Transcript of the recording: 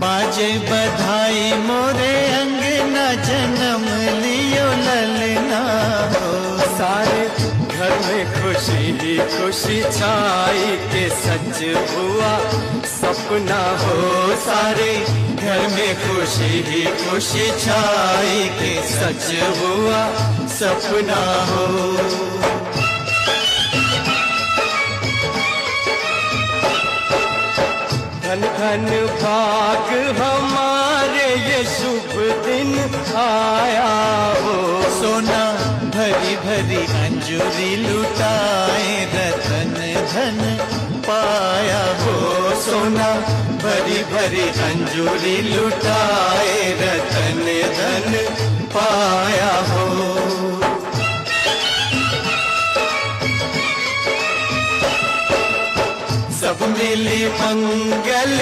बाजे बधाई मोरे अंगना जन्म लियो ललना हो। सारे घर में खुशी ही खुशी छाई के सच हुआ सपना हो। सारे घर में खुशी ही खुशी छाई के सच हुआ सपना हो। धन धन भाग हमारे ये शुभ दिन आया हो। सोना भरी भरी अंजूरी लुटाए रतन धन पाया हो। सोना भरी भरी अंजूरी लुटाए रतन धन पाया हो। सब मिली मंगल